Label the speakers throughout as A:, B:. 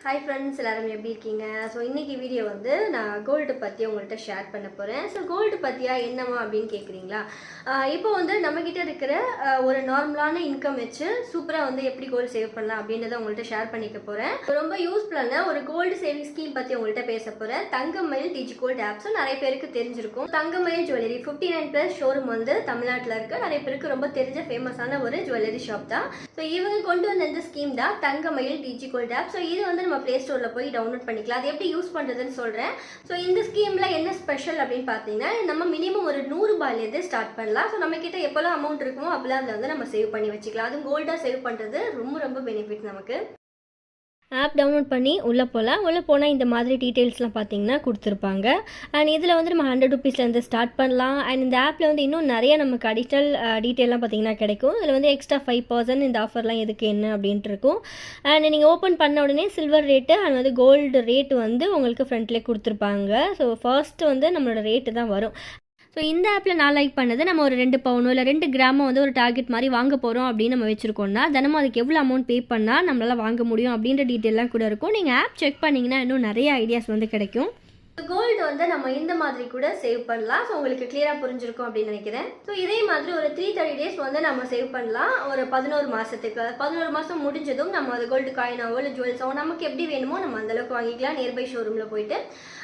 A: Hi friends, எல்லாரும் எப்படி இருக்கீங்க? ஸோ இன்றைக்கி வீடியோ வந்து நான் கோல்டு பற்றி உங்கள்கிட்ட ஷேர் பண்ண போகிறேன். ஸோ கோல்டு பற்றியா என்னம்மா அப்படின்னு கேட்குறீங்களா? இப்போ வந்து நம்மக்கிட்ட இருக்கிற ஒரு நார்மலான இன்கம் வச்சு சூப்பராக வந்து எப்படி கோல்டு சேவ் பண்ணலாம் அப்படின்றத உங்கள்கிட்ட ஷேர் பண்ணிக்க போகிறேன். ரொம்ப யூஸ்ஃபுல்லான ஒரு கோல்டு சேவிங் ஸ்கீம் பற்றி உங்கள்கிட்ட பேச போகிறேன். தங்கமயில் டிஜி கோல்டு ஆப்ஸும் நிறைய பேருக்கு தெரிஞ்சிருக்கும். தங்கமயில் ஜுவல்லரி 59+ ஷோரூம் வந்து தமிழ்நாட்டில் இருக்குது. நிறைய பேருக்கு ரொம்ப தெரிஞ்ச ஃபேமஸான ஒரு ஜுவல்லரி ஷாப் தான். ஸோ இவங்க கொண்டு வந்த இந்த ஸ்கீம் தான் தங்கமயில் டிஜி கோல்டு ஆப். ஸோ இது வந்து நம்ம ப்ளே ஸ்டோரில் போய் டவுன்லோட் பண்ணிக்கலாம். அது எப்படி யூஸ் பண்ணுறதுன்னு சொல்கிறேன். ஸோ இந்த ஸ்கீமில் என்ன ஸ்பெஷல் அப்படின்னு பார்த்தீங்கன்னா, நம்ம மினிமம் ஒரு 100 ரூபாயிலேருந்து ஸ்டார்ட் பண்ணலாம். ஸோ நம்மக்கிட்ட எப்போல்லாம் அமௌண்ட் இருக்குமோ அப்போல்லாம் அதில் வந்து நம்ம சேவ் பண்ணி வச்சுக்கலாம். அதுவும் கோல்டாக சேவ் பண்ணுறது ரொம்ப ரொம்ப பெனிஃபிட் நமக்கு. ஆப் டவுன்லோட் பண்ணி உள்ளே போகலாம். உள்ளே போனால் இந்த மாதிரி டீட்டெயில்ஸ்லாம் பார்த்தீங்கன்னா கொடுத்துருப்பாங்க. அண்ட் இதில் வந்து நம்ம 100 ருபீஸ்லேருந்து ஸ்டார்ட் பண்ணலாம். அண்ட் இந்த ஆப்பில் வந்து இன்னும் நிறைய நமக்கு அடிஷ்னல் டீட்டெயிலாம் பார்த்தீங்கன்னா கிடைக்கும். இதில் வந்து எக்ஸ்ட்ரா 5% இந்த ஆஃபர்லாம் எதுக்கு என்ன அப்படின்ட்டு இருக்கும். அண்ட் நீங்கள் ஓப்பன் பண்ண உடனே சில்வர் ரேட்டு அண்ட் வந்து கோல்டு ரேட்டு வந்து உங்களுக்கு ஃப்ரண்ட்லேயே கொடுத்துருப்பாங்க. ஸோ ஃபர்ஸ்ட்டு வந்து நம்மளோட ரேட்டு தான் வரும். ஸோ இந்த ஆப்பில் நான் லைக் பண்ணது, நம்ம ஒரு 2 பவுனோ இல்லை 2 கிராமோ வந்து ஒரு டார்கெட் மாதிரி வாங்க போகிறோம் அப்படின்னு நம்ம வச்சுருக்கோம்னா, தினமும் அதுக்கு எவ்வளோ அமௌண்ட் பே பண்ணால் நம்மளால் வாங்க முடியும் அப்படின்ற டீட்டெயிலாம் கூட இருக்கும். நீங்கள் ஆப் செக் பண்ணிங்கன்னா இன்னும் நிறைய ஐடியாஸ் வந்து கிடைக்கும். கோல்டு வந்து நம்ம இந்த மாதிரி கூட சேவ் பண்ணலாம். ஸோ உங்களுக்கு கிளியராக புரிஞ்சிருக்கும் அப்படின்னு நினைக்கிறேன். ஸோ இதே மாதிரி ஒரு 330 டேஸ் வந்து நம்ம சேவ் பண்ணலாம். ஒரு 11 மாதத்துக்கு 11 மாதம் முடிஞ்சதும் நம்ம அது கோல்டு காயினாவோ இல்லை ஜுவல்ஸாவோ நமக்கு எப்படி வேணுமோ நம்ம அந்தளவுக்கு வாங்கிக்கலாம் நியர்பை ஷோரூமில் போயிட்டு.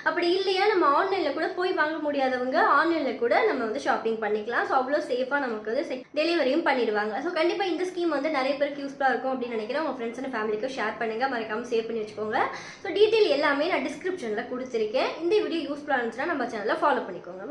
A: அப்படி இல்லையா நம்ம ஆன்லைனில் கூட போய் வாங்க முடியாதவங்க ஆன்லைனில் கூட நம்ம வந்து ஷாப்பிங் பண்ணிக்கலாம். ஸோ அவ்வளோ சேஃபாக நமக்கு வந்து டெலிவரியும் பண்ணிடுவாங்க. ஸோ கண்டிப்பாக இந்த ஸ்கீம் வந்து நிறைய பேருக்கு யூஸ்ஃபுல்லாக இருக்கும் அப்படின்னு நினைக்கிறேன். உங்கள் ஃப்ரெண்ட்ஸ் அண்ட் ஃபேமிலிக்கும் ஷேர் பண்ணுங்கள், மறக்காமல் சேவ் பண்ணி வச்சுக்கோங்க. ஸோ டீட்டெயில் எல்லாமே நான் டிஸ்கிரிப்ஷனில் கொடுத்துருக்கேன். இந்த வீடியோ யூஸ்ஃபுல்லாக இருந்துச்சுன்னா நம்ம சேனலை ஃபாலோ பண்ணிக்கோங்க.